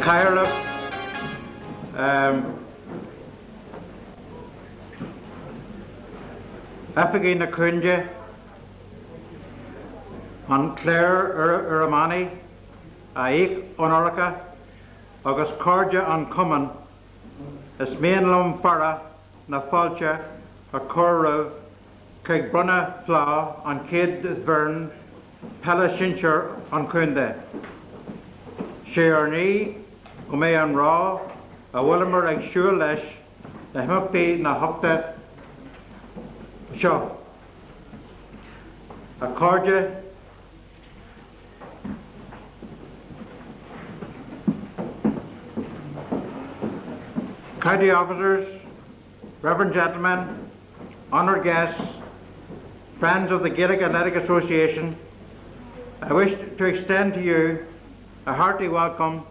Cairlup, Efegina Cunja, an Claire Uramani, Aik Onorica, August Corja an Cumman, Ismain Lum Farah, na Falcha, a Corru, Craig Brunna Flaw, an Kid Vern, Pella Shincher an Kunde. Shearni, Gome an Raw, a Willimer ag Shul Lesh, the Himupti na Hopta Shaw. A Corja, county officers, reverend gentlemen, honoured guests, friends of the Gaelic Athletic Association, I wish to extend to you a hearty welcome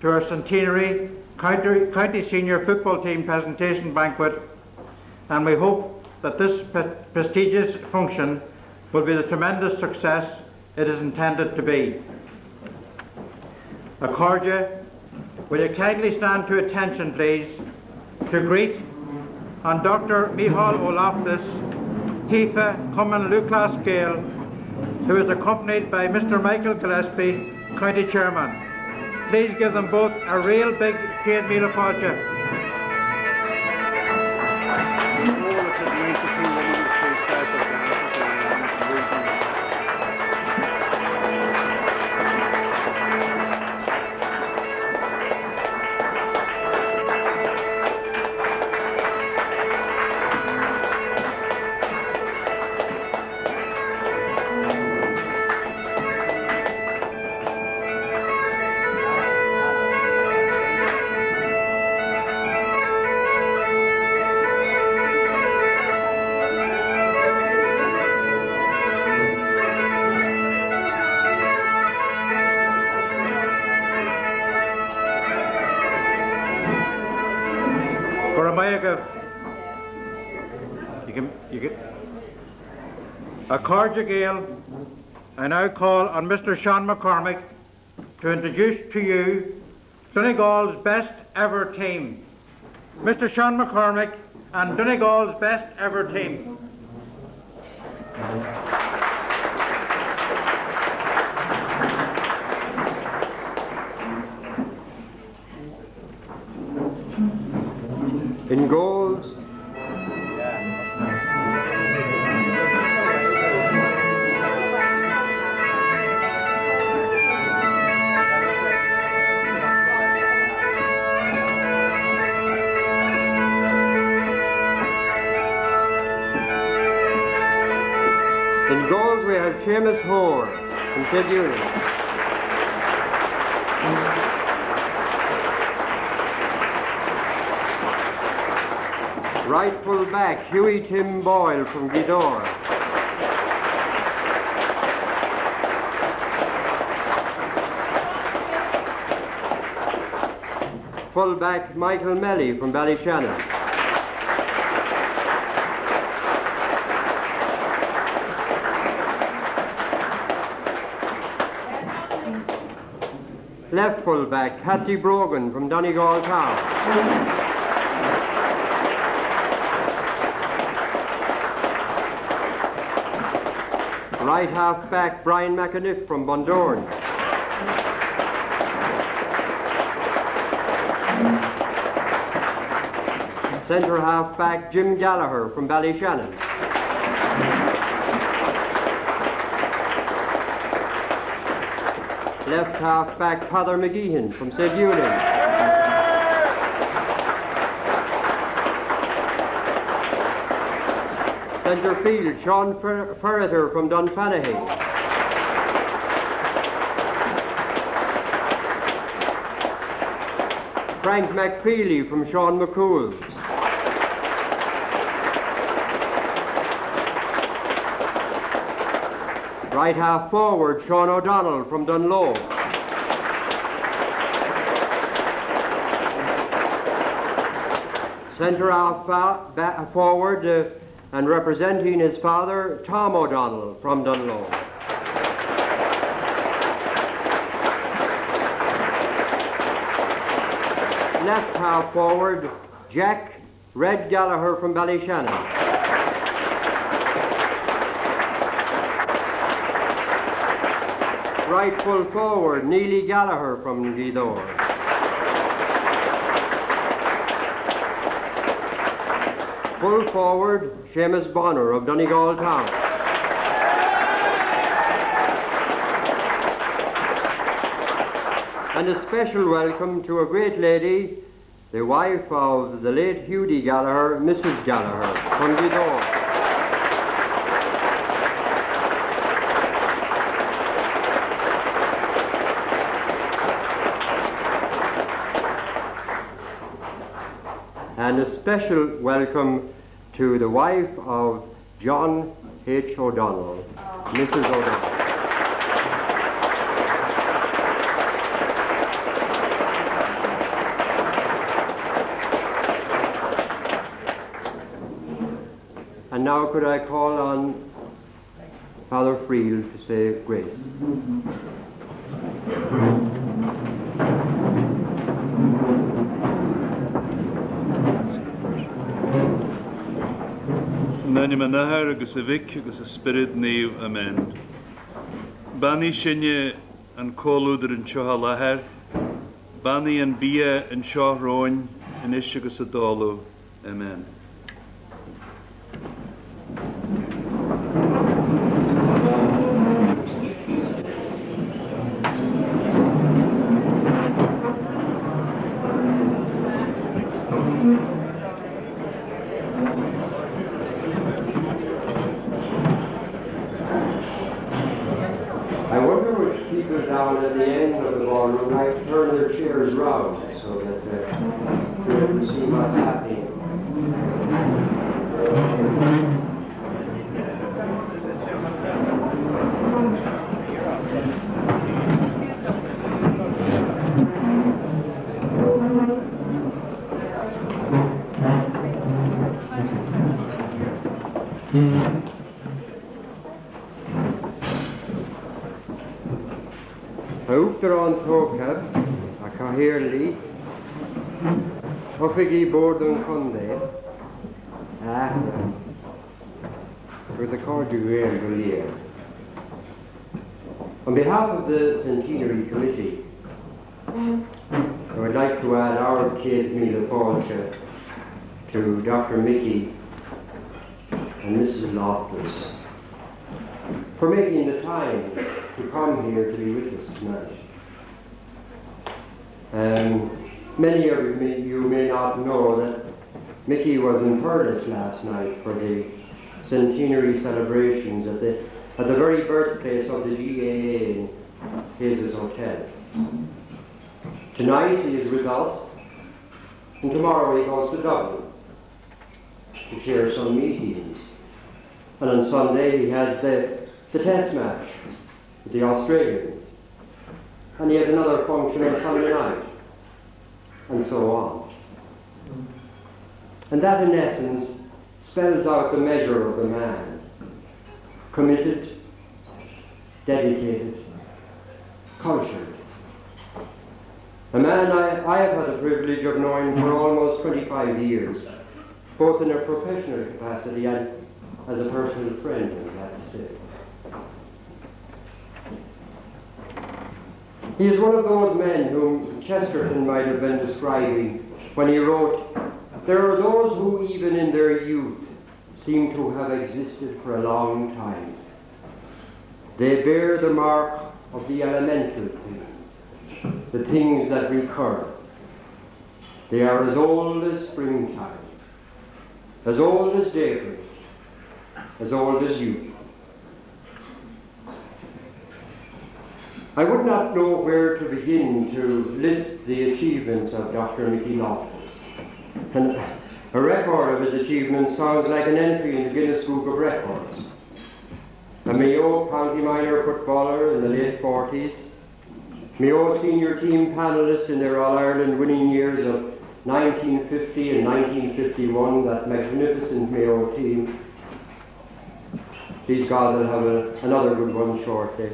to our Centenary County Senior Football Team Presentation Banquet, and we hope that this prestigious function will be the tremendous success it is intended to be. Accordia, will you kindly stand to attention, please, to greet on Dr. Michael Loftus, Tifa Cummin Lucas Gale, who is accompanied by Mr. Michael Gillespie, County Chairman. Please give them both a real big Kate Mila Fodja. Accordia Gale, I now call on Mr. Sean McCormick to introduce to you Donegal's best ever team. Mr. Sean McCormick and Donegal's best ever team. In goals, we have Seamus Hoare from St. Eunice. Right full back, Hughie Tim Boyle from Gidor. Full back, Michael Melly from Ballyshannon. Left full back, Patsy Brogan from Donegal Town. Right half back, Brian McAniff from Bundoran. Centre half back, Jim Gallagher from Ballyshannon. Left half back, Father McGeehan from St. Eunice. Centre field, Sean Ferreter from Dunfanaghy. Frank McFeely from Sean McCool's. Right half forward, Sean O'Donnell from Dunlow. Centre half forward and representing his father, Tom O'Donnell from Dunlow. left half forward, Jack Red Gallagher from Ballyshannon. Right full forward, Neely Gallagher from Gweedore. Full forward, Seamus Bonner of Donegal Town. And a special welcome to a great lady, the wife of the late Hughie Gallagher, Mrs. Gallagher from Gweedore. And a special welcome to the wife of John H. O'Donnell, Mrs. O'Donnell. And now could I call on Father Friel to say grace. Nani manahar agus a vic agus a spirit neu amen. Bani sinne an cólúder an tioha lahar, bani an bia an seo roin, an ish agus a dálu. Amen. Down at the end of the ballroom, I turn their chairs round so that they can see what's happening. After on Tokab, a Cahirli, Huffigi Borden Conde, with the Corduer Golier. On behalf of the Centenary Committee, I would like to add our Kate Mila Falcha to Dr. Mickey and Mrs. Loftus for making the time to come here to be with us tonight. Many of you may not know that Mickey was in Perlis last night for the centenary celebrations at the very birthplace of the GAA in Hayes' Hotel. Tonight he is with us, and tomorrow he goes to Dublin to chair some meetings. And on Sunday he has the test match with the Australians. And he has another function on Sunday night, and so on. And that, in essence, spells out the measure of the man. Committed, dedicated, cultured. A man I have had the privilege of knowing for almost 25 years, both in a professional capacity and as a personal friend, I'm glad to say. He is one of those men whom Chesterton might have been describing when he wrote, "There are those who even in their youth seem to have existed for a long time. They bear the mark of the elemental things, the things that recur. They are as old as springtime, as old as daybreak, as old as youth." I would not know where to begin to list the achievements of Dr. Mickey Loftus. And a record of his achievements sounds like an entry in the Guinness Book of Records. A Mayo County minor footballer in the late 40s, Mayo senior team panelist in their All-Ireland winning years of 1950 and 1951, that magnificent Mayo team. Please God, they'll have another good one shortly.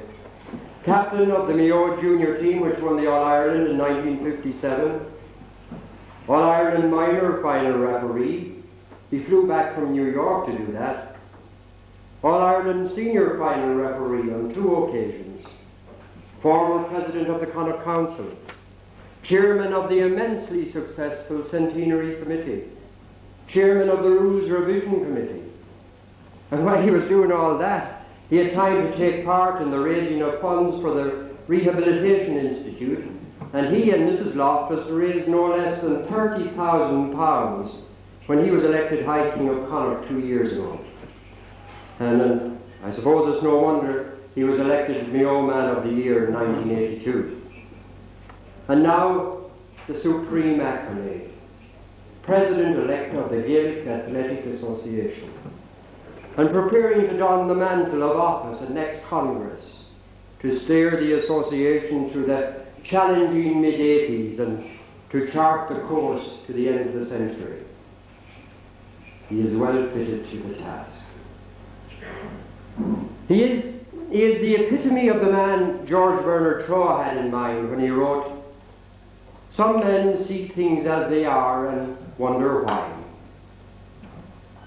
Captain of the Mayo junior team, which won the All-Ireland in 1957. All-Ireland minor final referee. He flew back from New York to do that. All-Ireland senior final referee on 2 occasions. Former president of the Connaught Council. Chairman of the immensely successful Centenary Committee. Chairman of the Rules Revision Committee. And while he was doing all that, he had time to take part in the raising of funds for the Rehabilitation Institute, and he and Mrs. Loftus raised no less than £30,000 when he was elected High King of Connaught 2 years ago. And I suppose it's no wonder he was elected Mayo Man of the Year in 1982. And now, the Supreme Accolade, President-elect of the Gaelic Athletic Association, and preparing to don the mantle of office at next Congress, to steer the association through the challenging mid-80s and to chart the course to the end of the century. He is well fitted to the task. He is the epitome of the man George Bernard Shaw had in mind when he wrote, "Some men see things as they are and wonder why.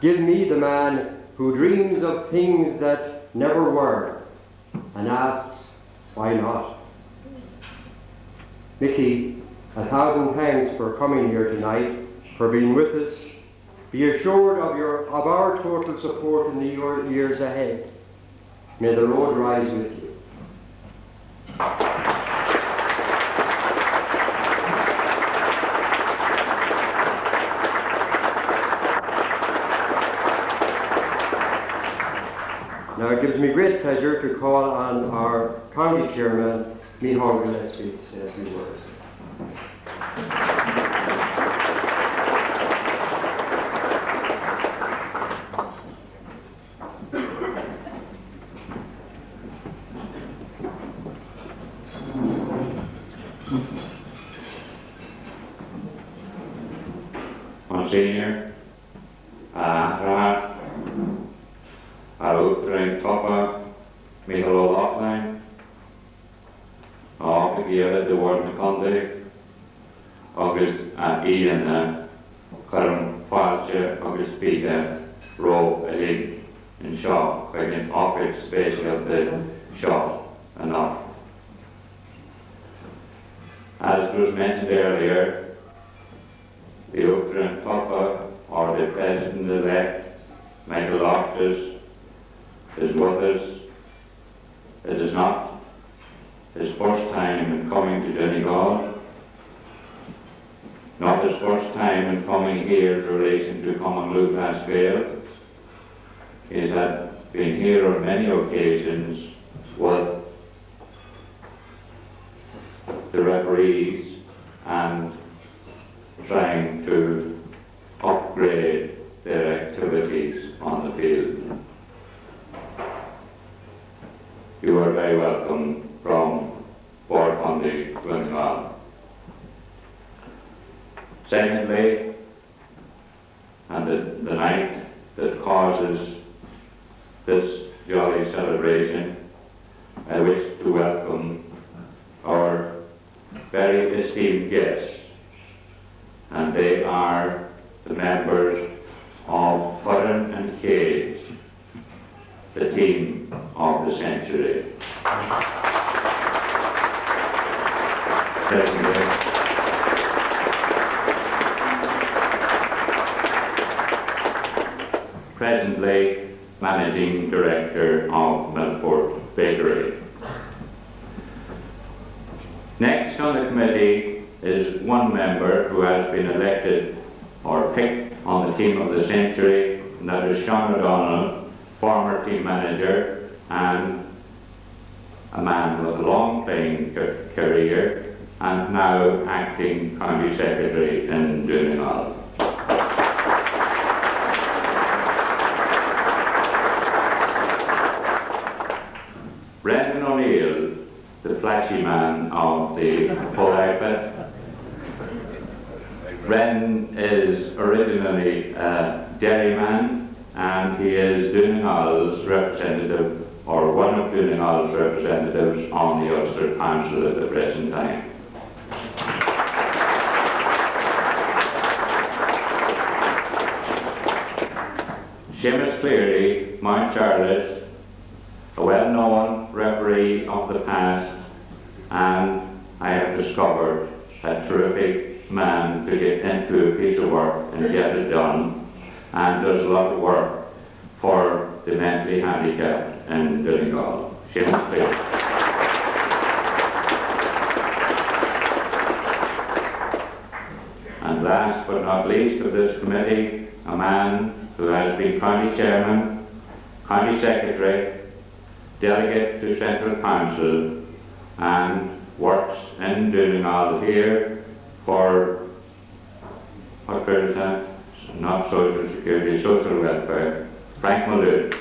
Give me the man who dreams of things that never were and asks, why not?" Mickey, 1,000 thanks for coming here tonight, for being with us. Be assured of our total support in the years ahead. May the road rise with you. Now it gives me great pleasure to call on our county chairman, Michael Cooney, to say a few words. Monsignor, Arútrain Topa, Michael O'Loughlin, all together the word McCondy, August Ian, Curran Falche, August Peter, Roe, Elig, and Shaw, Quakin Office, especially of the Shaw, and off. As was mentioned earlier, the Uachtaráin Topa, or the President-elect, Michael Loftus, is with us. It is not his first time in coming to Donegal, not his first time in coming here in relation to Common Lupas Gael. He has been here on many occasions with the referees and trying to upgrade their activities on the field. You are very welcome from Fort Fundy, Donegal. Secondly, and the night that causes this jolly celebration, I wish to welcome our very esteemed guests, and they are the members of Curran and Cage, the team of the century. Presently Managing Director of Milford Bakery. Next on the committee is one member who has been elected or picked on the team of the century, and that is Sean O'Donnell, former team manager and a man with a long playing career and now acting county secretary in Donegal. Brendan O'Neill, the flashy man of the whole outfit. Brendan is originally a Derryman, and he is Donegal's representative, or one of Donegal's representatives on the Ulster Council at the present time. Seamus Cleary, Mountcharles, a well-known referee of the past, and I have discovered a terrific man to get into a piece of work and get it done, and does a lot of work for the mentally handicapped in Donegal. Seamus Cleary. And last but not least of this committee, a man who has been county chairman, county secretary, delegate to Central Council, and works in Donegal here for, what period is that? Not social security, social welfare. Frank Muldoon.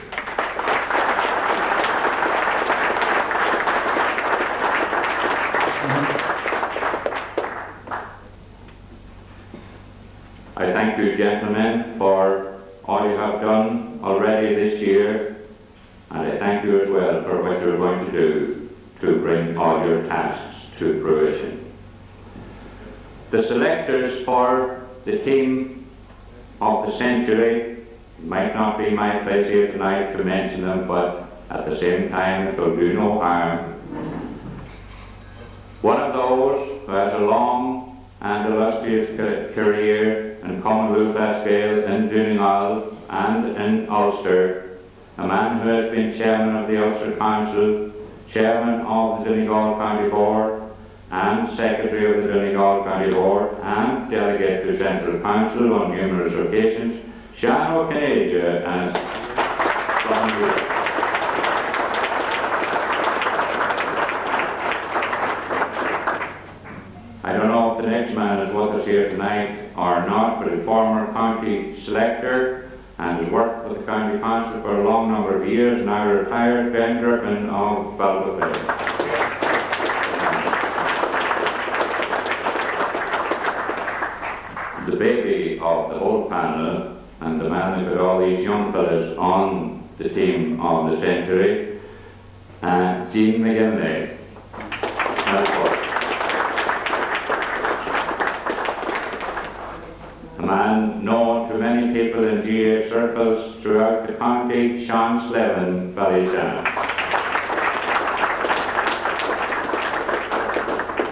I thank you, gentlemen, for all you have done already this year, and I thank you as well for what you're going to do to bring all your tasks to fruition. The selectors for the team of the century, it might not be my place here tonight to mention them, but at the same time it will do no harm. One of those who has a long and illustrious career in Commonwealth Scale in Donegal and in Ulster, a man who has been chairman of the Ulster Council, chairman of the Donegal County Board, and secretary of the Donegal County Board, and delegate to Central Council on numerous occasions, Sean McCormick as from you. I don't know if the next man is with us here tonight or not, but a former county selector and has worked with the county council for a long number of years, now retired, Ben Griffin of Ballyford. The baby of the whole panel and the man who got all these young fellas on the team of the century, Jean McGillney. A man known to many people in GAA circles throughout the county, Sean Slevin, Ballyshannon.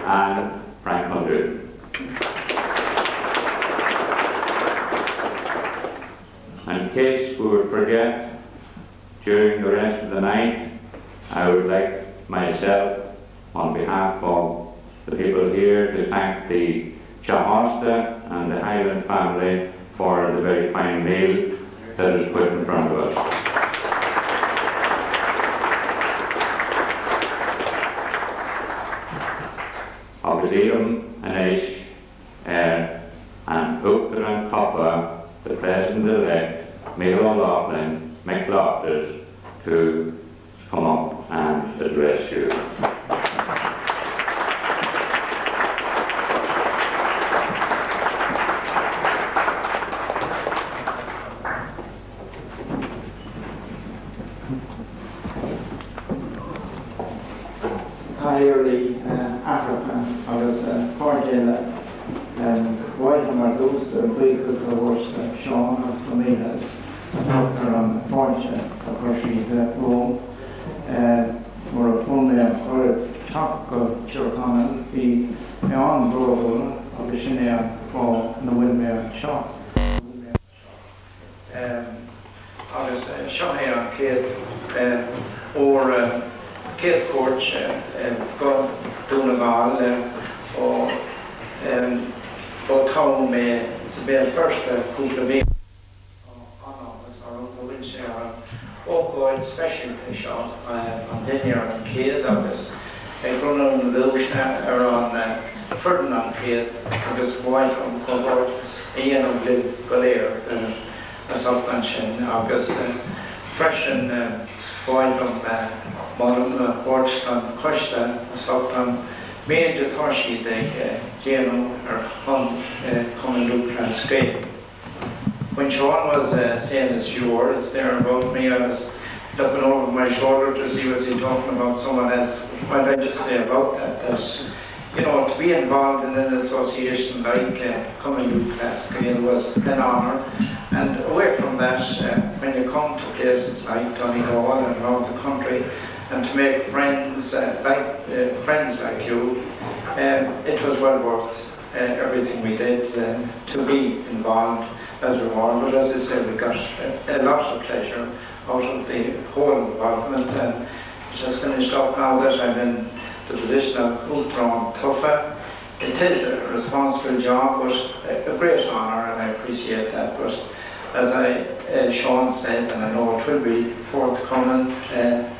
And Frank Muldoon. In case we would forget during the rest of the night, I would like myself, on behalf of the people here, to thank the Chahasta and the Highland family for the very fine meal that is put in front of us. Of Zealam and Ish, and Uchter and Coppa, the President-elect, Michael O'Loughlin, Loftus, to come up and address you. Entirely African, I was Cordial White and Marcus, Breakers of Worship, Sean of Familias, Dr. on Fortune, of course, she's Rome, we're a full name for Taco Chircana, the Meon Brother of the Shinea for the Windmere Shot. I was Shohea Kid, or Kid Coach, got Donegal, or town med såväl första kupplevet och ett special shot on dinner and kid of this. I run on the ocean around Ferdinand kid of this white on cover Ian of the Galair, a substantion of this fresh and white on modern porch on Costa, a substantion. Major Toshi, the Jano or Hunt coming to transcribe. When Sean was saying his few words there about me, I was looking over my shoulder to see was he talking about someone else. What I just say about that, you know, to be involved in an association like coming to Transcribe was an honour. And away from that, when you places like Donegal and around the country, and to make friends like you. It was well worth everything we did to be involved as we were. But as I said, we got a lot of pleasure out of the whole involvement. And just finished up now that I'm in the position of Ultron Tuffa. It is a responsible job, but a great honour, and I appreciate that. But as Sean said, and I know it will be forthcoming,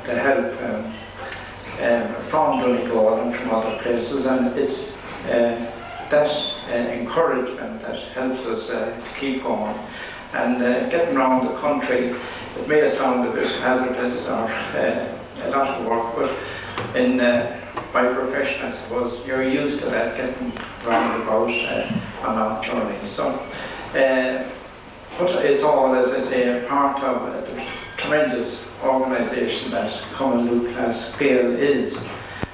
the help from Donegal and from other places, and it's that encouragement that helps us to keep going. And getting around the country, it may sound a bit hazardous or a lot of work, but in my profession, I suppose, you're used to that, getting round about on our journey. So, but it's all, as I say, a part of the tremendous organisation that Common Loop Class Scale is.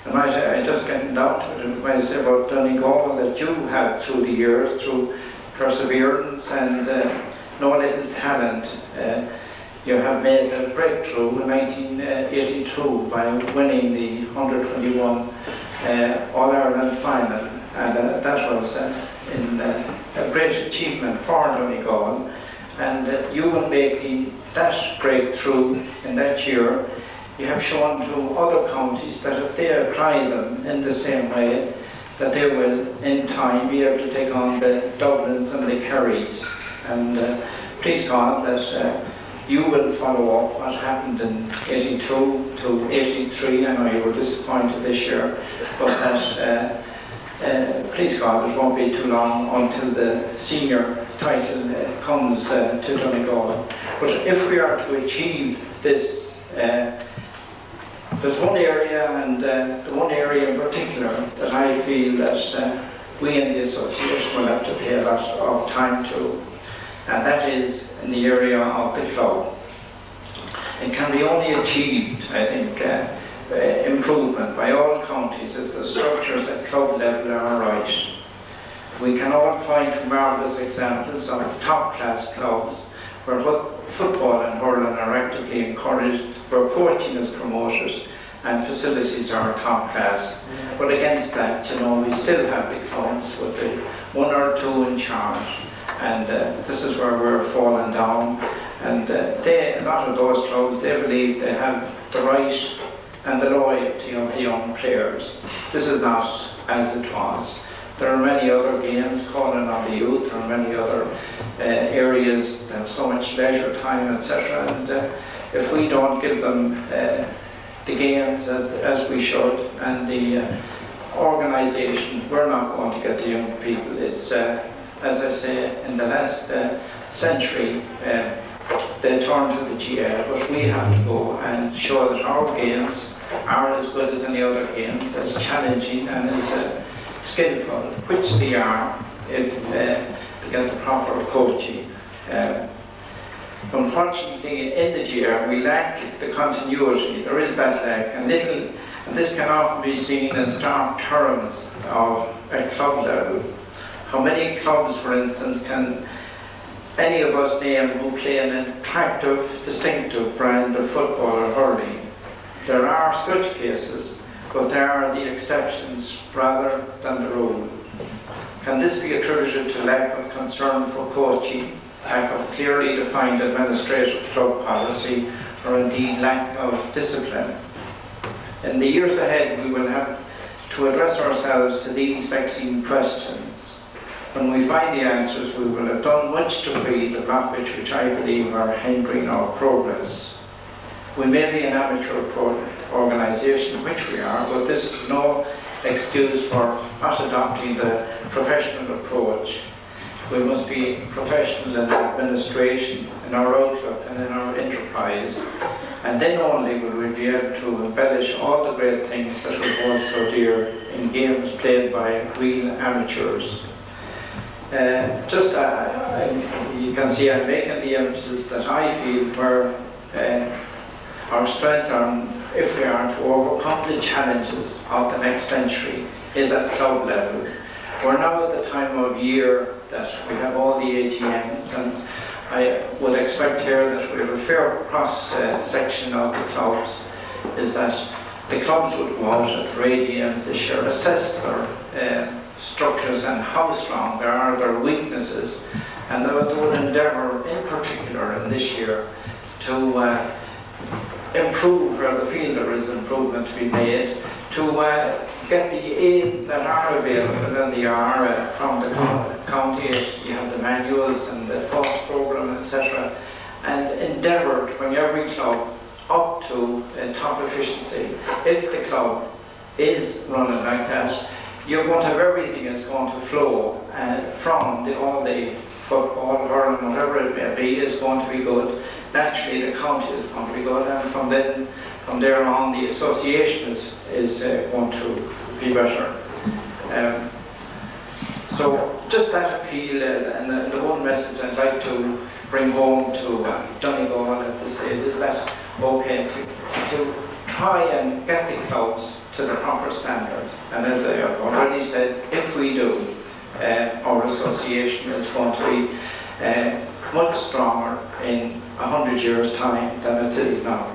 And I just getting down to it, when I say about Donegal, that you have through the years, through perseverance and no little talent, you have made a breakthrough in 1982 by winning the Under-21 All-Ireland final, and that was a great achievement for Donegal. And you in making that breakthrough in that year, you have shown to other counties that if they apply them in the same way, that they will in time be able to take on the Dublins and the Kerrys. And please God that you will follow up what happened in 82 to 83. I know you were disappointed this year, but that please God, it won't be too long until the senior title comes to Donegal. But if we are to achieve this, there's one area, and the one area in particular that I feel that we in the association will have to pay a lot of time to, and that is in the area of the club. It can be only achieved, I think, improvement by all counties if the structures at club level are right. We can all find marvellous examples of top-class clubs where football and hurling are actively encouraged, where coaching is promoted and facilities are top-class. But against that, you know, we still have the clubs with the one or two in charge. And this is where we're falling down. And a lot of those clubs, they believe they have the right and the loyalty of the young players. This is not as it was. There are many other games calling on the youth. There are many other areas that have so much leisure time, etc. And if we don't give them the games as we should, and the organisation, we're not going to get the young people. It's as I say, in the last century, they turned to the GAA, but we have to go and show that our games are as good as any other games, as challenging and as skillful, which they are if to get the proper coaching. Unfortunately, in the GAA, we lack the continuity. There is that lack, and this can often be seen in stark terms of at club level. How many clubs, for instance, can any of us name who play an attractive, distinctive brand of football or hurling? There are such cases, but they are the exceptions rather than the rule. Can this be attributed to lack of concern for coaching, lack of clearly defined administrative club policy, or indeed lack of discipline? In the years ahead, we will have to address ourselves to these vexing questions. When we find the answers, we will have done much to free the blockage which I believe are hindering our progress. We may be an amateur organisation, which we are, but this is no excuse for not adopting the professional approach. We must be professional in administration, in our outlook and in our enterprise, and then only will we be able to embellish all the great things that we hold so dear in games played by real amateurs. You can see I'm making the emphasis that I feel where our strength, if we are to overcome the challenges of the next century, is at club level. We're now at the time of year that we have all the AGMs, and I would expect here that we have a fair cross section of the clubs, is that the clubs would go out at the AGMs this year, assess their structures and how strong they are, their weaknesses, and they would endeavour in particular in this year to improve where they feel there is improvement to be made, to get the aids that are available, and they are from the county. You have the manuals and the FOSS programme, etc., and endeavour to bring every club up to top efficiency. If the club is running like that, you're going to have everything is going to flow from all the football, hurling, whatever it may be, is going to be good. Naturally, the county is going to be good, and from there on, the association is going to be better. So, just that appeal, and the one message I'd like to bring home to Donegal at this stage is that, okay, to try and get the clubs to the proper standard. And as I have already said, if we do, our association is going to be much stronger in 100 years' time than it is now.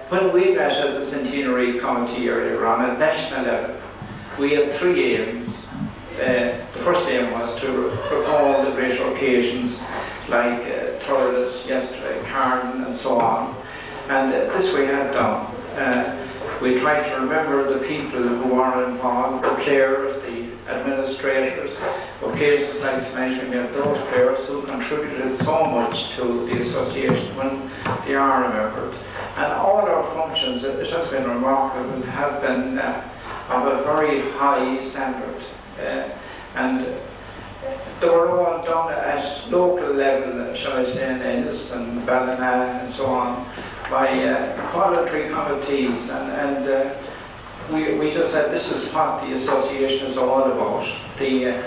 When we met as a centenary committee earlier on at national level, we had 3 aims. The first aim was to recall the great occasions like Thurles yesterday, Carden and so on. And this we had done. We tried to remember the people who are involved, the players, the administrators. Occasions like tonight, we have those players who contributed so much to the association when they are remembered. And all our functions, it has been remarkable, have been of a very high standard. And they were all done at local level, shall I say, in Ennis and Ballina and so on, by voluntary committees, and we just said this is what the association is all about, the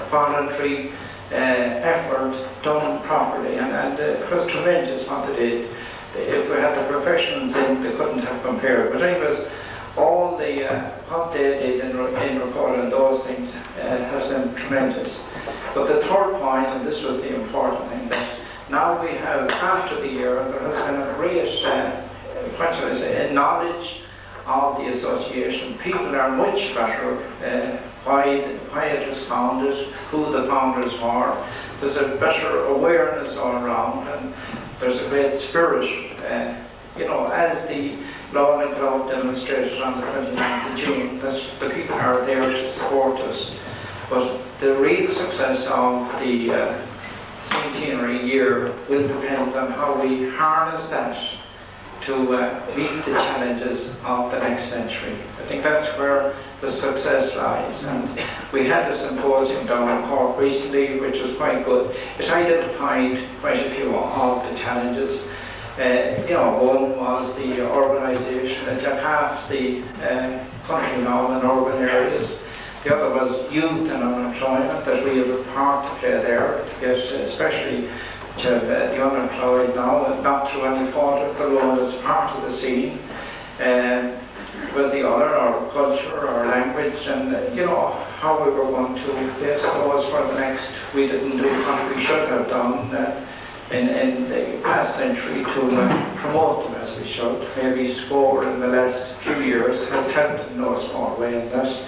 voluntary effort done properly, and it was tremendous what they did. If we had the professionals in, they couldn't have compared. But anyways, all the what they did in recalling those things has been tremendous. But the third point, and this was the important thing, that now we have, after the year, there has been a great, what shall I say, knowledge of the association. People are much better why it was founded, who the founders were. There's a better awareness all around, and there's a great spirit, you know, as the Law and Club demonstrated on the 29th of June, that the people are there to support us. But the real success of the Centenary Year will depend on how we harness that to meet the challenges of the next century. I think that's where the success lies. And we had a symposium down in Cork recently, which was quite good. It identified quite a few of the challenges. You know, one was the organisation, that you have the country now in urban areas. The other was youth and unemployment, that we have a part to play there, to get especially the unemployed now, not through any fault of their own, as part of the scene. Was the other, our culture, our language, and you know, how we were going to, I suppose, for the next, we didn't do what we should have done in the past century to promote them as we should. Maybe sport in the last few years has helped in no small way in that.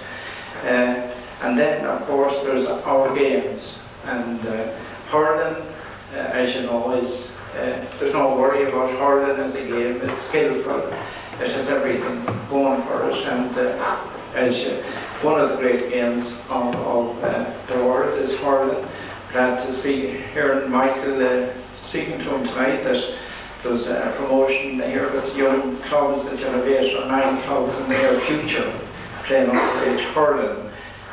And then, of course, there's our games, and hurling, as you know, is there's no worry about hurling as a game. It's skillful. It has everything going for it, and as one of the great games of the world is hurling. Glad to speak here, Michael, speaking to him tonight, that there's a promotion here with young clubs, that you have 8 or 9 clubs in the near future playing on stage hurling.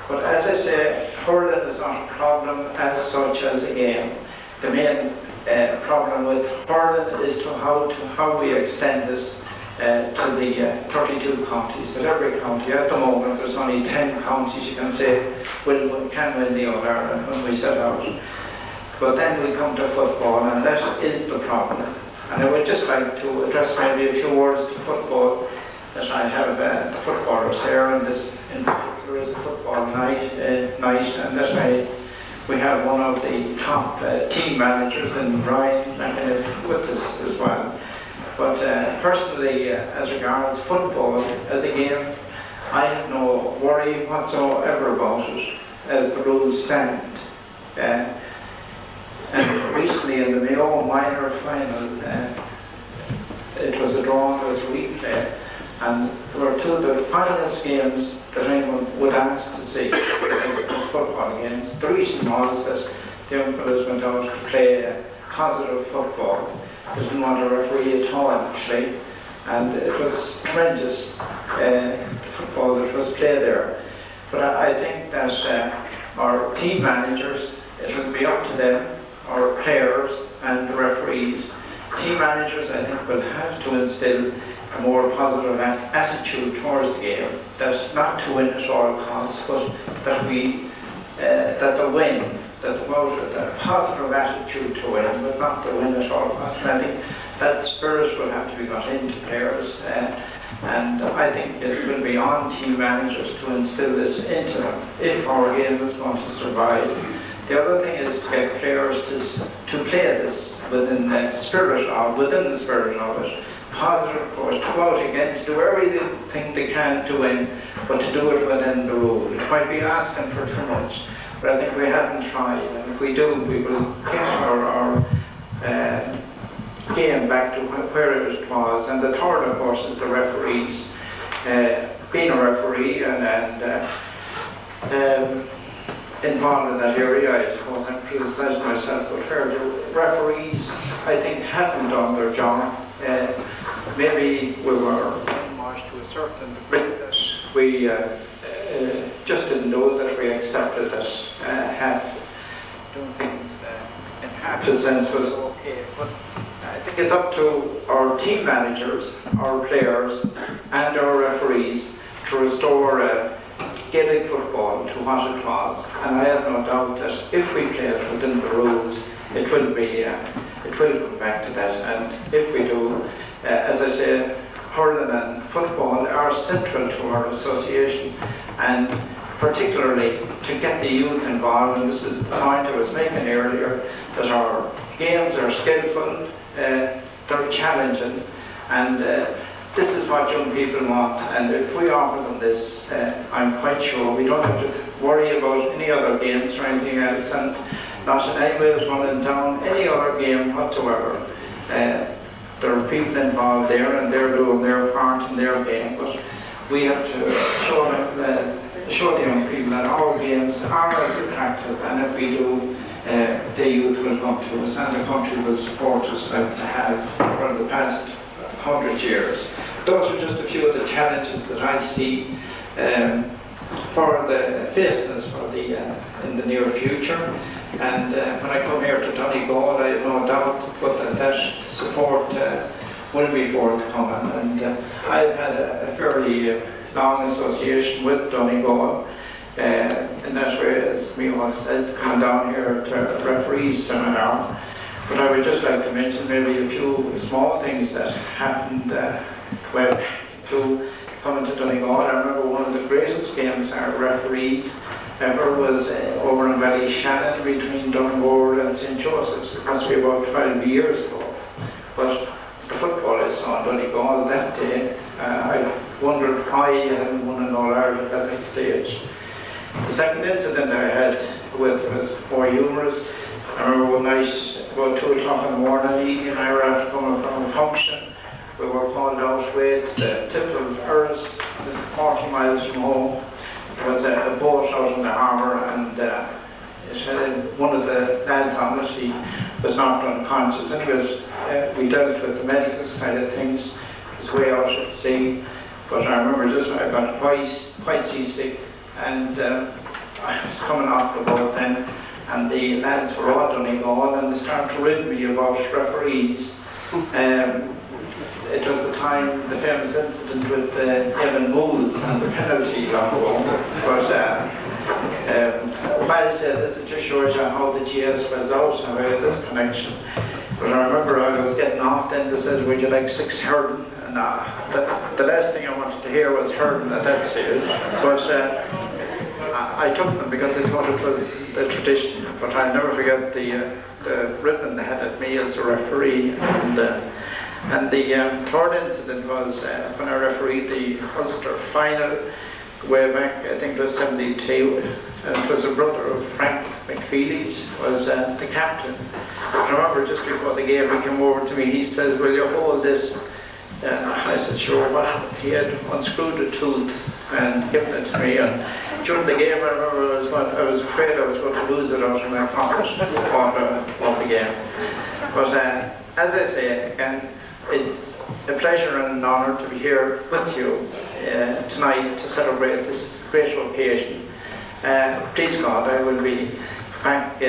But as I say, hurling is not a problem as such as a game. The main problem with hurling is to how we extend it to the 32 counties. But every county, at the moment, there's only 10 counties you can say can win the All-Ireland when we set out. But then we come to football, and that is the problem. And I would just like to address maybe a few words to football, that I have the footballers here, and this in particular is a football night, and that I we have one of the top team managers in Brian with us as well. But personally, as regards football as a game, I have no worry whatsoever about it as the rules stand. And recently in the Mayo minor final, it was a draw, it was a replay, and there were two of the finalist games that anyone would ask to see as football games. The reason was that the young fellows went out to play positive football. They didn't want a referee at all, actually, and it was tremendous football that was played there. But I think that our team managers, it will be up to them, our players and the referees. Team managers, I think, will have to instill a more positive attitude towards the game. That not to win at all costs, but that the win, that a positive attitude to win, but not to win at all costs. And I think that spirit will have to be got into players, and I think it will be on team managers to instill this into them if our game is going to survive. The other thing is to get players to play this within the spirit of it. Positive, of course, to go out again, to do everything they can to win, but to do it within the rules. It might be asking for too much, but I think we haven't tried, and if we do, we will get our game back to where it was. And the third, of course, is the referees. Being a referee and involved in that area, I suppose I'm criticising myself, but the referees, I think, haven't done their job. Maybe we were brainwashed to a certain degree that we just didn't know that we accepted that doing things in half a sense was okay. But I think it's up to our team managers, our players and our referees to restore Gaelic football to what it was. And I have no doubt that if we play it within the rules, it will come back to that. And if we do, as I say, hurling and football are central to our association, and particularly to get the youth involved. And this is the point I was making earlier, that our games are skillful, they're challenging, and this is what young people want. And if we offer them this, I'm quite sure we don't have to worry about any other games or anything else, and not in any way running down any other game whatsoever. There are people involved there, and they're doing their part in their game, but we have to show the young people that our games are as attractive, and if we do, the youth will come to us, and the country will support us like they have for the past 100 years. Those are just a few of the challenges that I see for the facing us in the near future. And when I come here to Donegal, I have no doubt but that support will be forthcoming. And I've had a fairly long association with Donegal, in that way, as Michael said, coming down here to a referees seminar. But I would just like to mention maybe a few small things that happened to coming to Donegal. I remember one of the greatest games I refereed ever was over in Ballyshannon between Donegal and St. Joseph's. It must be about 12 years ago. But the football I saw in Donegal that day, I wondered why you hadn't won an All-Ireland at that stage. The second incident I had with was more humorous. I remember one night, about 2 o'clock in the morning, Edie and I were after coming from a function. We were called out with the tip of Erris, 40 miles from home. There was a boat out in the harbour, and one of the lads on it, he was knocked unconscious. Anyways, we dealt with the medical side of things. It was way out at sea. But I remember just I got quite seasick, and I was coming off the boat then, and the lads were all Donegal, and they started to rid me about referees. It was the time, the famous incident with Evan Moulds and the penalty got home. But while I said this, it just shows you how the GS was out and I had this connection. But I remember I was getting off then, they said, would you like 6 hurling? And the last thing I wanted to hear was hurling at that stage. But I took them because I thought it was the tradition, but I'll never forget the ribbon they had at me as a referee. And the third incident was when I refereed the Ulster final way back, I think it was 72, and it was a brother of Frank McFeely's, was the captain. I remember just before the game he came over to me, he says, "Will you hold this?" And I said, "Sure." But he had unscrewed a tooth and given it to me, and during the game I remember I was afraid I was going to lose it out of my pocket of the game. But as I say, again, it's a pleasure and an honour to be here with you tonight to celebrate this great occasion. Please God, I will be back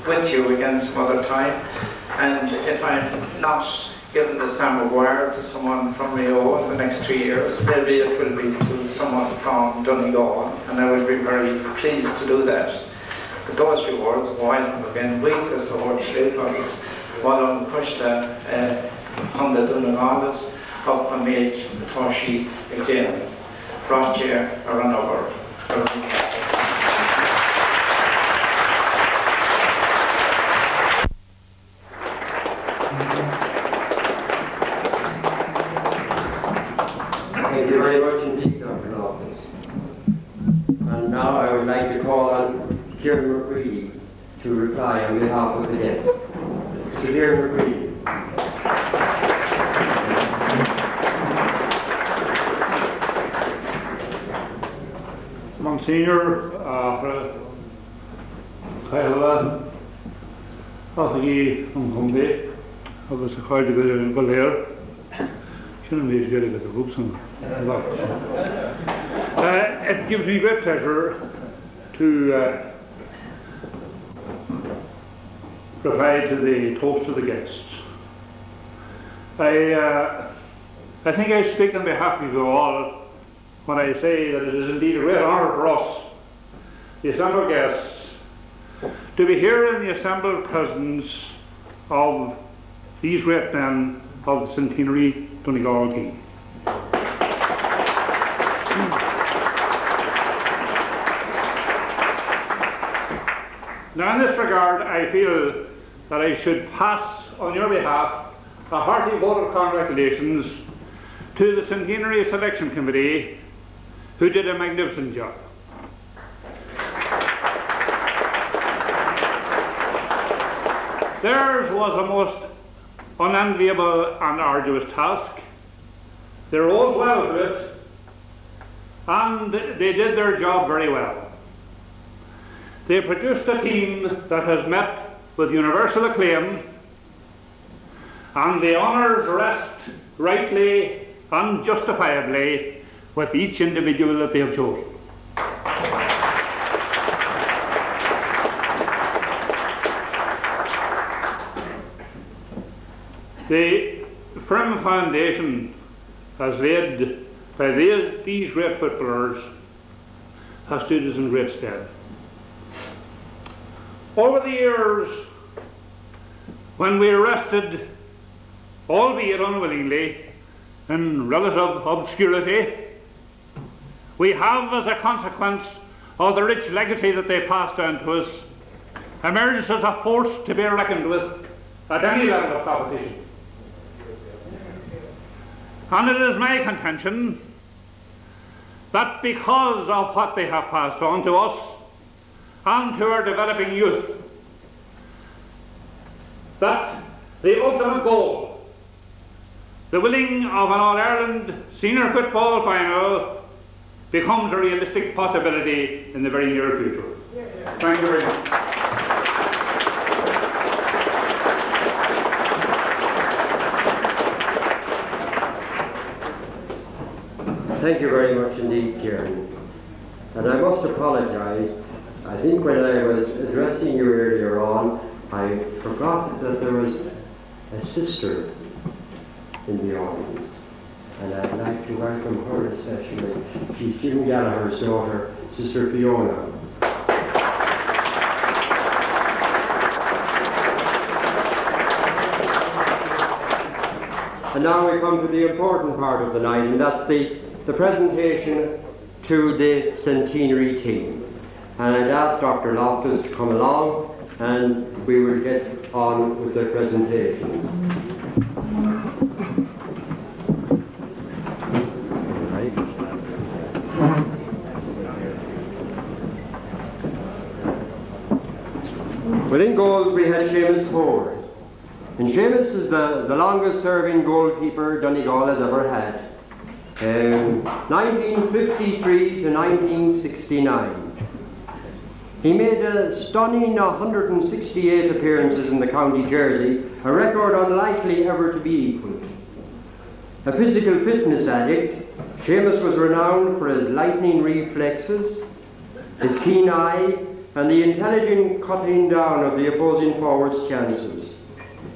with you again some other time, and if I'm not given the stamp of wire to someone from Mayo in the next 3 years, maybe it will be to someone from Donegal, and I will be very pleased to do that. But those rewards, while I've been weak as a horse shape, while I'm pushed on the Donegal's up on age Toshi again, brought here or another. Thank you very much indeed, Dr. Loftus. And now I would like to call on Kieran McCready to reply on behalf of the guests. Mr. Kieran McCready. Monsignor, Kyle, Othagi from Humbe, I was a hard to go in Golair. Shouldn't be good at the books and it gives me great pleasure to reply to the toast of the guests. I think I speak on behalf of you all when I say that it is indeed a great honour for us, the assembled guests, to be here in the assembled presence of these great men of the Centenary Donegal GAA. Now in this regard, I feel that I should pass on your behalf a hearty vote of congratulations to the Centenary Selection Committee, who did a magnificent job. Theirs was a most unenviable and arduous task. They rose well to it, and they did their job very well. They produced a team that has met with universal acclaim, and the honours rest rightly and justifiably with each individual that they have chosen. The firm foundation as laid by these great footballers has stood us in great stead. Over the years, when we rested, albeit unwillingly, in relative obscurity, we have, as a consequence of the rich legacy that they passed down to us, emerged as a force to be reckoned with at any level of competition. And it is my contention that because of what they have passed on to us and to our developing youth, that the ultimate goal, the winning of an All-Ireland senior football final, becomes a realistic possibility in the very near future. Thank you very much. Thank you very much indeed, Kieran. And I must apologise. I think when I was addressing you earlier on, I forgot that there was a sister in the audience. And I'd like to welcome her especially. She's Jim Gallagher's daughter, Sister Fiona. And now we come to the important part of the night, and that's the presentation to the Centenary team. And I'd ask Dr. Loftus to come along and we will get on with the presentations. Within goals we had Seamus Cleary. And Seamus is the longest serving goalkeeper Donegal has ever had. 1953 to 1969. He made a stunning 168 appearances in the county jersey, a record unlikely ever to be equalled. A physical fitness addict, Seamus was renowned for his lightning reflexes, his keen eye, and the intelligent cutting down of the opposing forward's chances.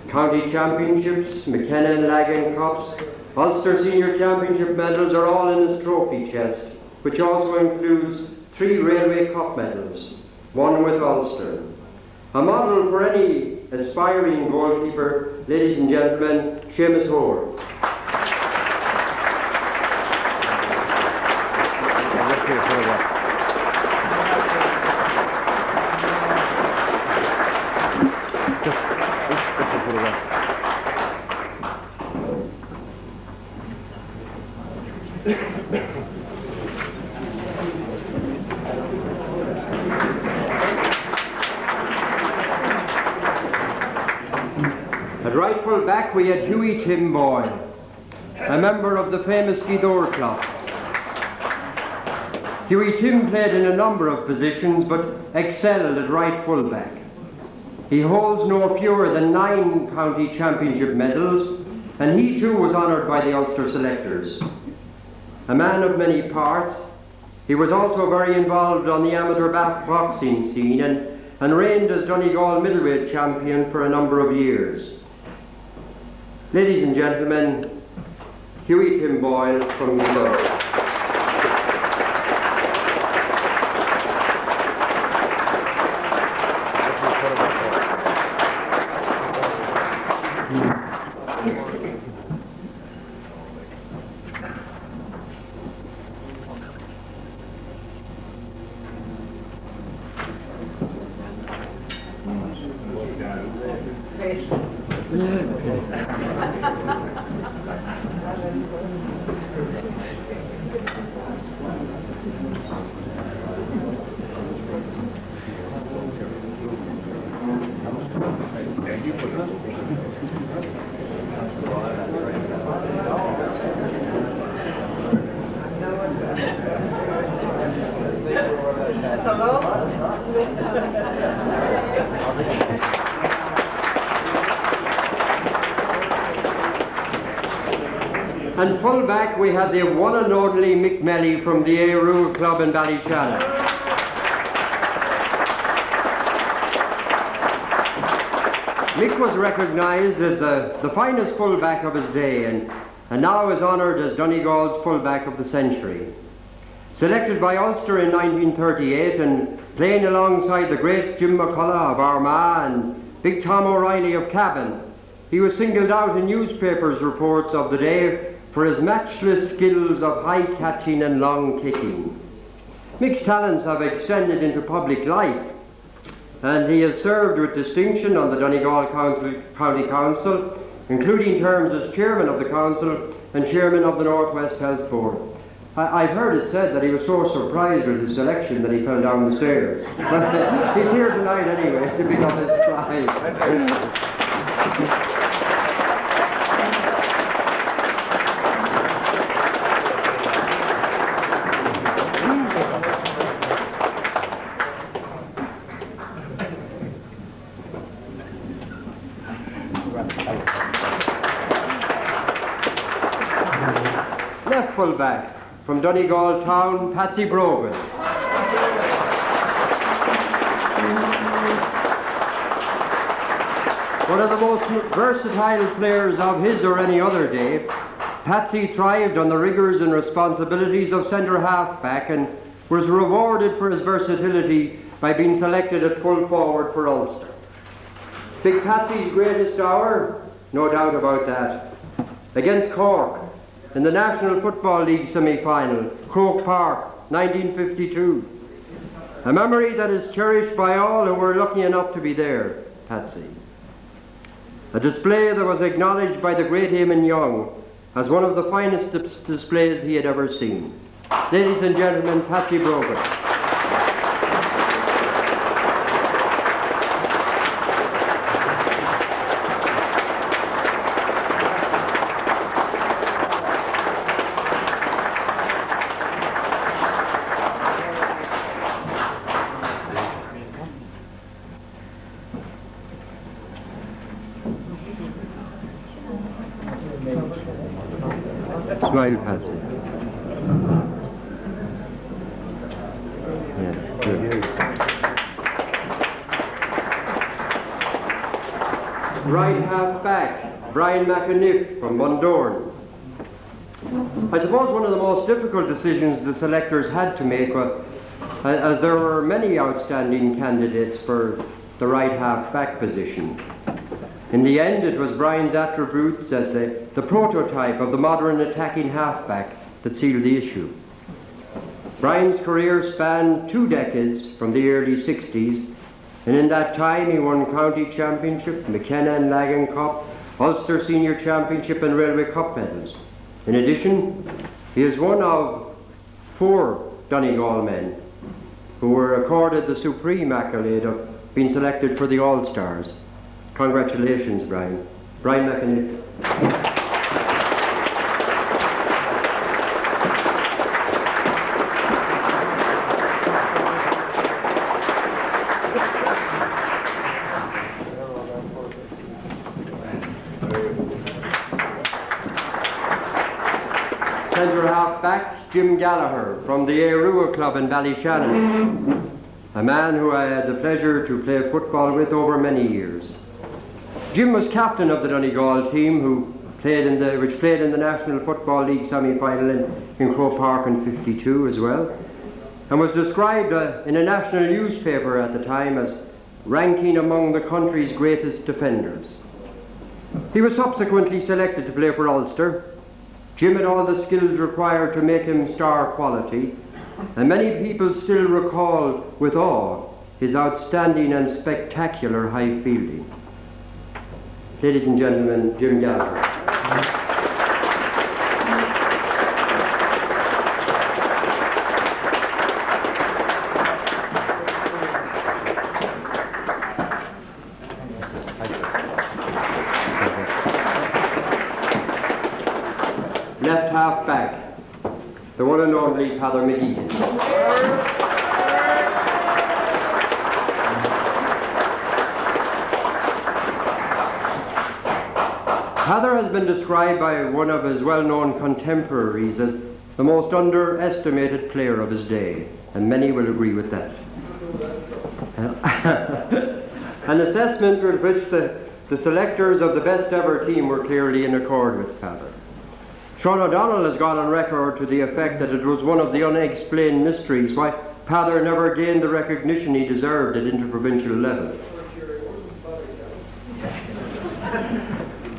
County championships, McKenna and Lagan Cups, Ulster Senior Championship medals are all in his trophy chest, which also includes 3 Railway Cup medals, 1 with Ulster. A model for any aspiring goalkeeper, ladies and gentlemen, Seamus Cleary. At right full back we had Hughie Tim Boyle, a member of the famous Gidor Club. Hughie Tim played in a number of positions but excelled at right full back. He holds no fewer than 9 county championship medals, and he too was honoured by the Ulster selectors. A man of many parts, he was also very involved on the amateur boxing scene and reigned as Donegal middleweight champion for a number of years. Ladies and gentlemen, Hughie Tim Boyle from Milford. And full back we had the one and only Mick Melly from the A Rule Club in Ballyshannon. Mick was recognised as the finest fullback of his day and now is honoured as Donegal's fullback of the century. Selected by Ulster in 1938 and playing alongside the great Jim McCullough of Armagh and Big Tom O'Reilly of Cavan, he was singled out in newspapers' reports of the day for his matchless skills of high catching and long kicking. Mick's talents have extended into public life, and he has served with distinction on the Donegal County Council, including terms as chairman of the council and chairman of the North West Health Board. I've heard it said that he was so surprised with his selection that he fell down the stairs. But he's here tonight anyway to pick up his prize. Left full back from Donegal Town, Patsy Brogan. One of the most versatile players of his or any other day, Patsy thrived on the rigours and responsibilities of centre half-back and was rewarded for his versatility by being selected at full forward for Ulster. Big Patsy's greatest hour? No doubt about that. Against Cork, in the National Football League semi-final, Croke Park, 1952. A memory that is cherished by all who were lucky enough to be there, Patsy. A display that was acknowledged by the great Eamon Young as one of the finest displays he had ever seen. Ladies and gentlemen, Patsy Brogan. Smile, Patsy. Yeah, good. Right half back, Brian McAniff from Bundoran. I suppose one of the most difficult decisions the selectors had to make was, as there were many outstanding candidates for the right half back position. In the end, it was Brian's attributes as the prototype of the modern attacking halfback that sealed the issue. Brian's career spanned 2 decades from the early 60s, and in that time he won County Championship, McKenna and Lagan Cup, Ulster Senior Championship and Railway Cup medals. In addition, he is one of 4 Donegal men who were accorded the supreme accolade of being selected for the All-Stars. Congratulations, Brian. Brian McAniff. Centre half back, Jim Gallagher from the Airua Club in Ballyshannon. A man who I had the pleasure to play football with over many years. Jim was captain of the Donegal team, which played in the National Football League semi-final in Croke Park in '52 as well, and was described in a national newspaper at the time as ranking among the country's greatest defenders. He was subsequently selected to play for Ulster. Jim had all the skills required to make him star quality, and many people still recall with awe his outstanding and spectacular high fielding. Ladies and gentlemen, Jim Gallagher. Left half back, the one and only Father McGee. Father has been described by one of his well-known contemporaries as the most underestimated player of his day, and many will agree with that. An assessment with which the selectors of the best ever team were clearly in accord with Father. Sean O'Donnell has gone on record to the effect that it was one of the unexplained mysteries why Father never gained the recognition he deserved at interprovincial level.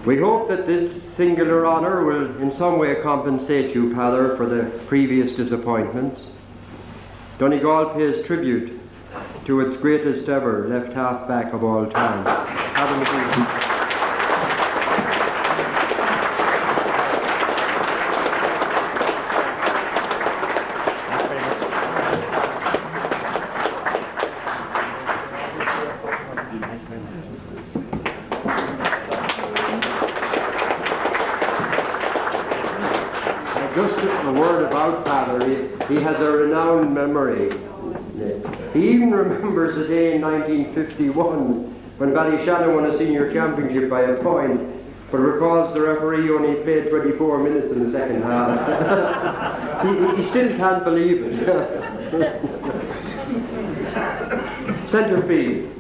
We hope that this singular honour will in some way compensate you, Father, for the previous disappointments. Donegal pays tribute to its greatest ever left half back of all time. Just a word about Father. He has a renowned memory. He even remembers the day in 1951 when Ballyshannon won a senior championship by a point, but recalls the referee only played 24 minutes in the second half. he still can't believe it. Centre field,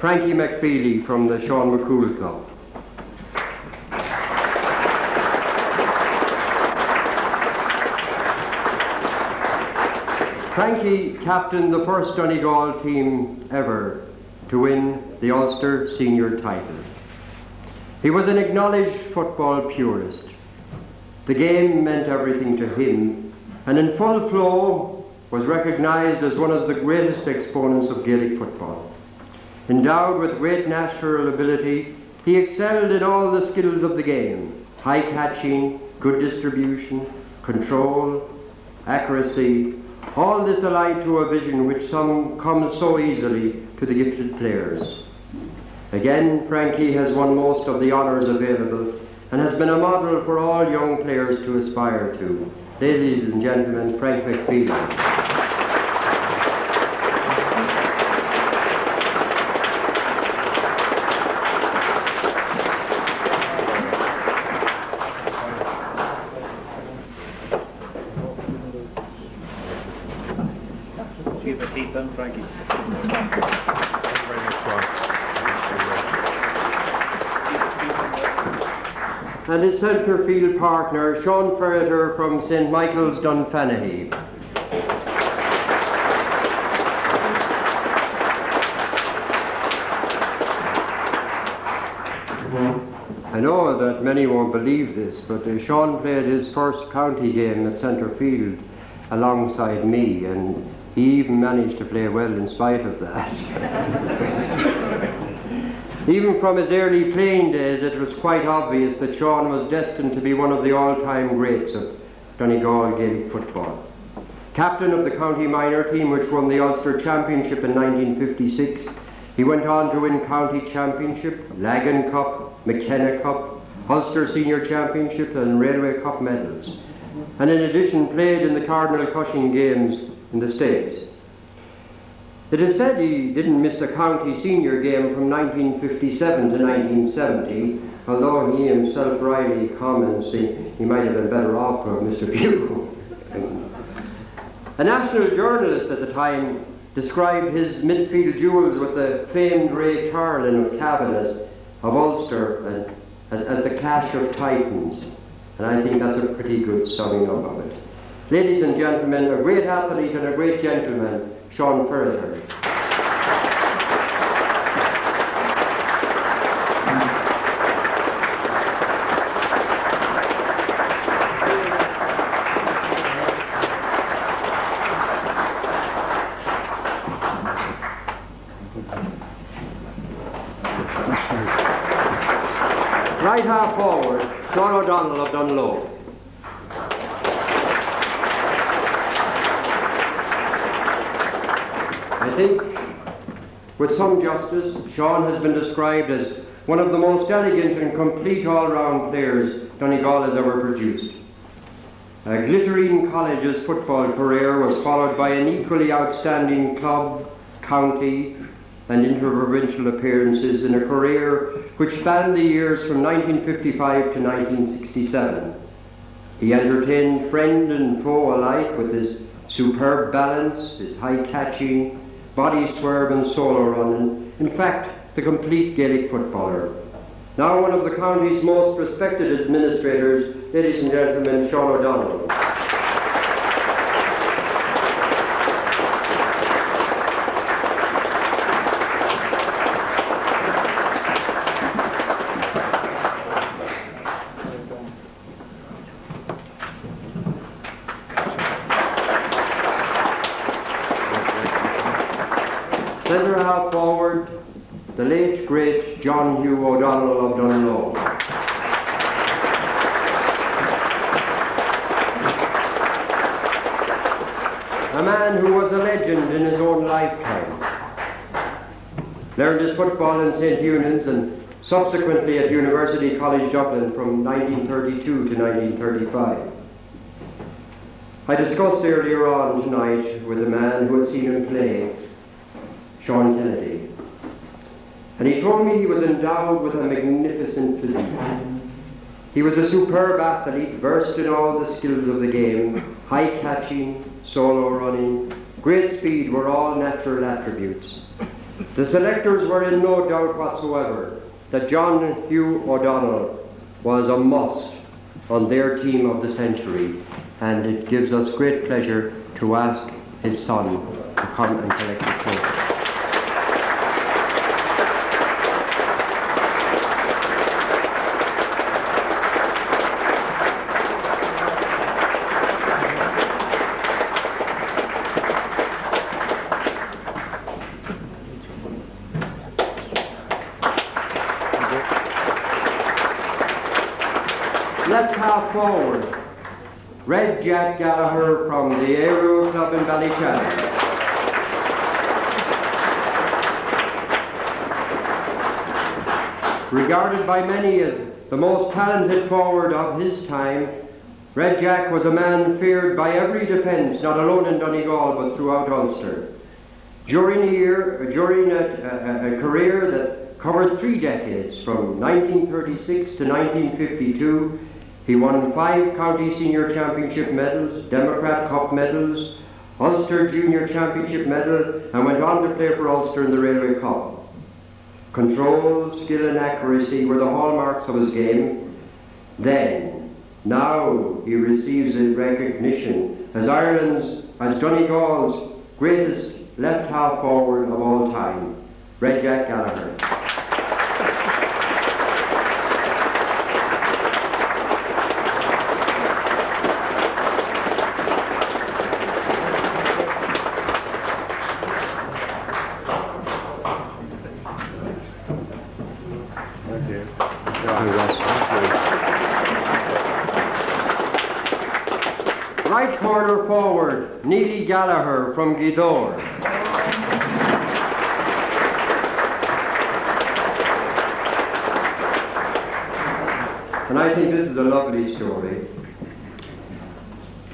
Frankie McFeely from the Sean McCool Club. Frankie captained the first Donegal team ever to win the Ulster senior title. He was an acknowledged football purist. The game meant everything to him, and in full flow was recognised as one of the greatest exponents of Gaelic football. Endowed with great natural ability, he excelled in all the skills of the game: high catching, good distribution, control, accuracy, all this allied to a vision which comes so easily to the gifted players. Again, Frankie has won most of the honours available and has been a model for all young players to aspire to. Ladies and gentlemen, Frank McPhelan. Keep the teeth in, Frankie. And his centre field partner, Sean Ferreter from St. Michael's, Dunfanaghy. I know that many won't believe this, but Sean played his first county game at centre field alongside me, and he even managed to play well in spite of that. Even from his early playing days, it was quite obvious that Sean was destined to be one of the all-time greats of Donegal Gaelic football. Captain of the county minor team, which won the Ulster Championship in 1956, he went on to win County Championship, Lagan Cup, McKenna Cup, Ulster Senior Championship and Railway Cup medals, and in addition played in the Cardinal Cushing Games in the States. It is said he didn't miss a county senior game from 1957 to 1970, although he himself rightly comments he might have been better off for Mr. Pugh. A national journalist at the time described his midfield duels with the famed Ray Carlin of Cavan of Ulster as the clash of titans, and I think that's a pretty good summing up of it. Ladies and gentlemen, a great athlete and a great gentleman, Sean Ferreter. Right half forward, Sean O'Donnell of Dunlow. I think, with some justice, Sean has been described as one of the most elegant and complete all-round players Donegal has ever produced. Glittering College's football career was followed by an equally outstanding club, county and interprovincial appearances in a career which spanned the years from 1955 to 1967. He entertained friend and foe alike with his superb balance, his high catching, body swerve and solo running. In fact, the complete Gaelic footballer. Now one of the county's most respected administrators, ladies and gentlemen, Sean O'Donnell. Centre half forward, the late great John Hugh O'Donnell of Dunlow. A man who was a legend in his own lifetime. Learned his football in St. Eunan's and subsequently at University College Dublin from 1932 to 1935. I discussed earlier on tonight with a man who had seen him play, Sean Kennedy, and he told me he was endowed with a magnificent physique. He was a superb athlete, versed in all the skills of the game. High catching, solo running, great speed were all natural attributes. The selectors were in no doubt whatsoever that John Hugh O'Donnell was a must on their team of the century, and it gives us great pleasure to ask his son to come and collect the trophy. Left half forward, Red Jack Gallagher from the Aero Club in Ballychannon. Regarded by many as the most talented forward of his time, Red Jack was a man feared by every defence, not alone in Donegal but throughout Ulster. During a career that covered 3 decades, from 1936 to 1952, he won 5 county senior championship medals, Democrat Cup medals, Ulster Junior Championship medal, and went on to play for Ulster in the Railway Cup. Control, skill and accuracy were the hallmarks of his game. Now he receives a recognition as Donegal's greatest left half forward of all time, Red Jack Gallagher. Right corner forward, Neely Gallagher from Gidor. And I think this is a lovely story.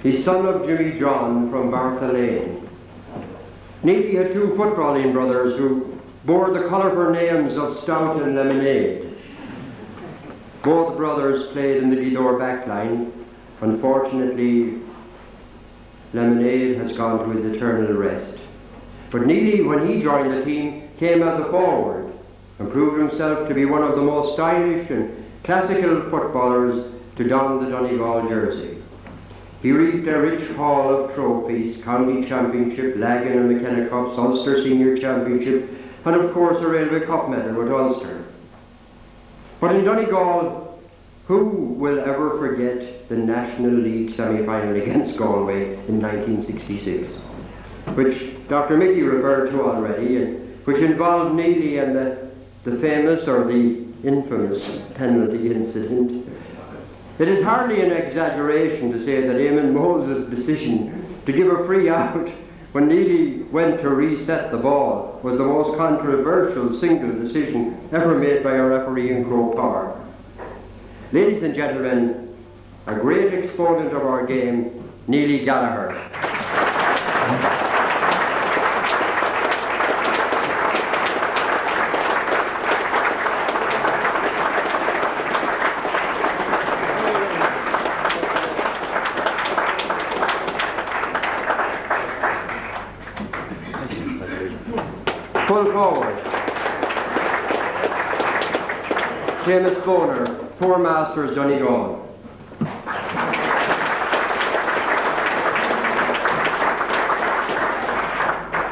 He's son of Jimmy John from Bartholane. Neely had 2 footballing brothers who bore the colourful names of Stout and Lemonade. Both brothers played in the Gidor backline. Unfortunately, Lemonade has gone to his eternal rest. But Neely, when he joined the team, came as a forward and proved himself to be one of the most stylish and classical footballers to don the Donegal jersey. He reaped a rich haul of trophies, county championship, Lagan and McKenna Cups, Ulster Senior Championship, and of course a Railway Cup medal with Ulster. But in Donegal, who will ever forget the National League semi-final against Galway in 1966, which Dr. Mickey referred to already, and which involved Neely and the famous or the infamous penalty incident. It is hardly an exaggeration to say that Eamon Moses' decision to give a free out when Neely went to reset the ball was the most controversial single decision ever made by a referee in Croke Park. Ladies and gentlemen, a great exponent of our game, Neely Gallagher. Full forward. Seamus Boner, 4 Masters, Donegal.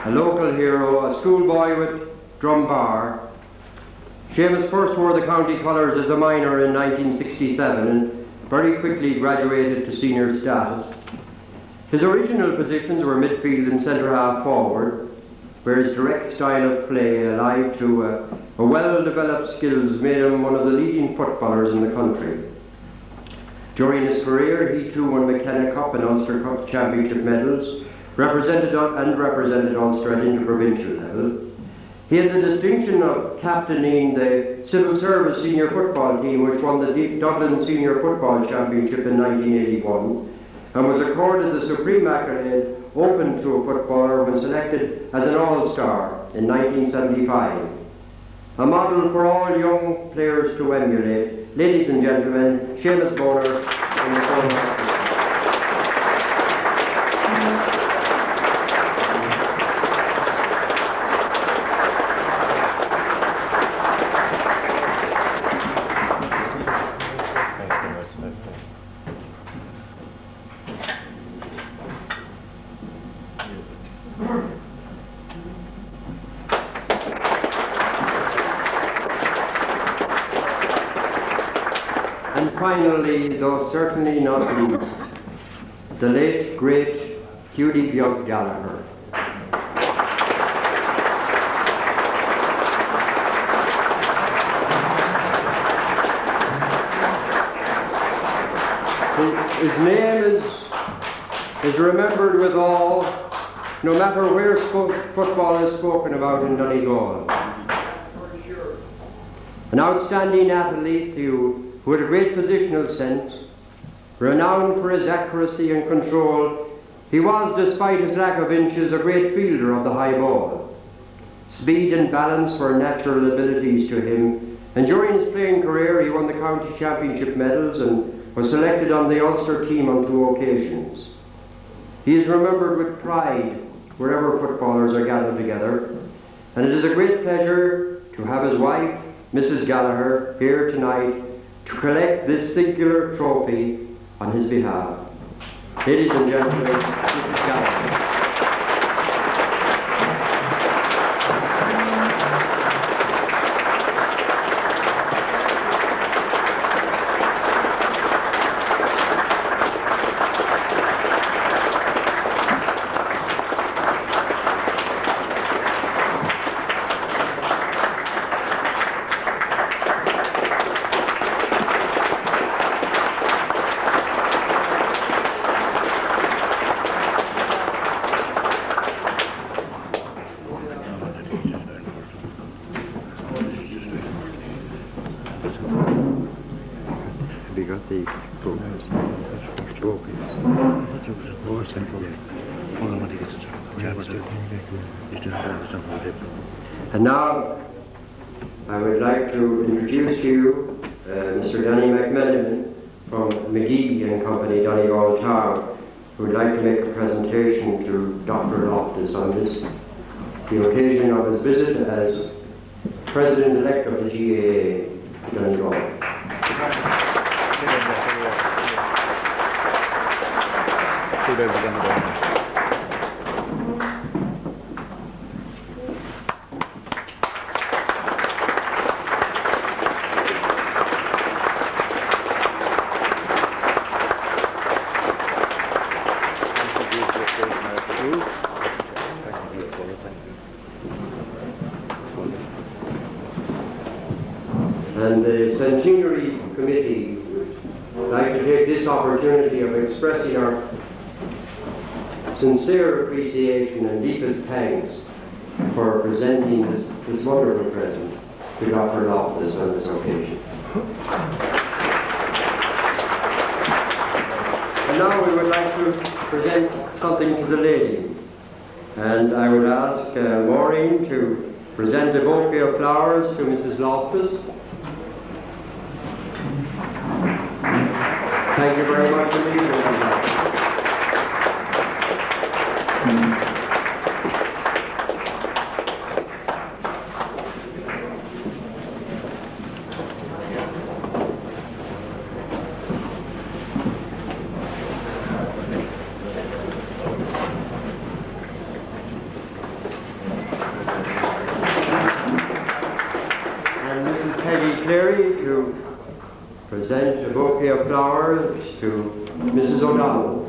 A local hero, a schoolboy with Drumbar. Seamus first wore the county colours as a minor in 1967 and very quickly graduated to senior status. His original positions were midfield and centre-half forward, where his direct style of play, allied to a well-developed skills, made him one of the leading footballers in the country. During his career, he too won McKenna Cup and Ulster Cup championship medals, represented Ulster at interprovincial level. He had the distinction of captaining the Civil Service senior football team, which won the Dublin Senior Football Championship in 1981, and was accorded the supreme accolade open to a footballer when selected as an All-Star in 1975. A model for all young players to emulate. Ladies and gentlemen, Seamus Boner in the corner. And finally, though certainly not least, the late, great Judy Björk Gallagher. His name is remembered with all, no matter where football is spoken about in Donegal. An outstanding athlete who had a great positional sense, renowned for his accuracy and control, he was, despite his lack of inches, a great fielder of the high ball. Speed and balance were natural abilities to him, and during his playing career he won the county championship medals and was selected on the Ulster team on 2 occasions. He is remembered with pride wherever footballers are gathered together, and it is a great pleasure to have his wife, Mrs. Gallagher, here tonight to collect this singular trophy on his behalf. Ladies and gentlemen, Mrs. Gallagher. And now I would like to introduce to you Mr. Danny McMenamin from McGee and Company, Donegal Town, who would like to make a presentation to Dr. Loftus on this, the occasion of his visit as President-elect of the GAA, Donegal. And the Centenary Committee would like to take this opportunity of expressing our sincere appreciation and deepest thanks for presenting this wonderful present to Dr. Loftus on this occasion. And now we would like to present something to the ladies. And I would ask Maureen to present a bouquet of flowers to Mrs. Loftus. Thank you very much indeed, Mrs. Loftus. Cleary to present a bouquet of flowers to Mrs. O'Donnell.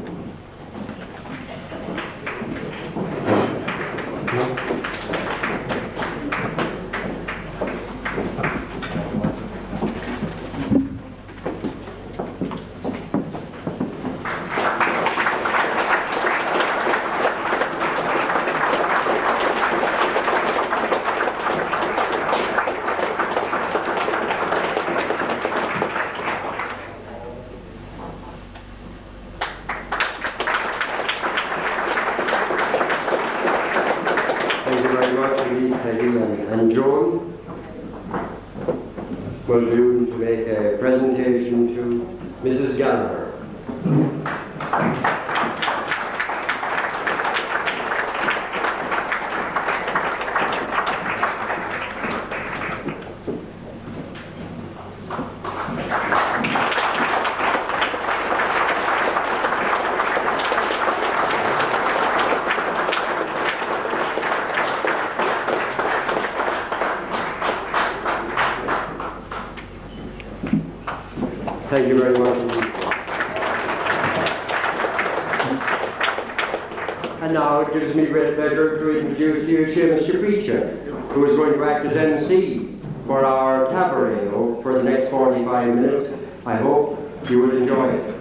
And Joan will do to make a presentation to Mrs. Gallagher. Thank you very much indeed. And now it gives me great pleasure to introduce to you Seamus Cleary, who is going to act as MC for our cabaret for the next 45 minutes. I hope you will enjoy it.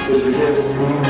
Mr. Chairman.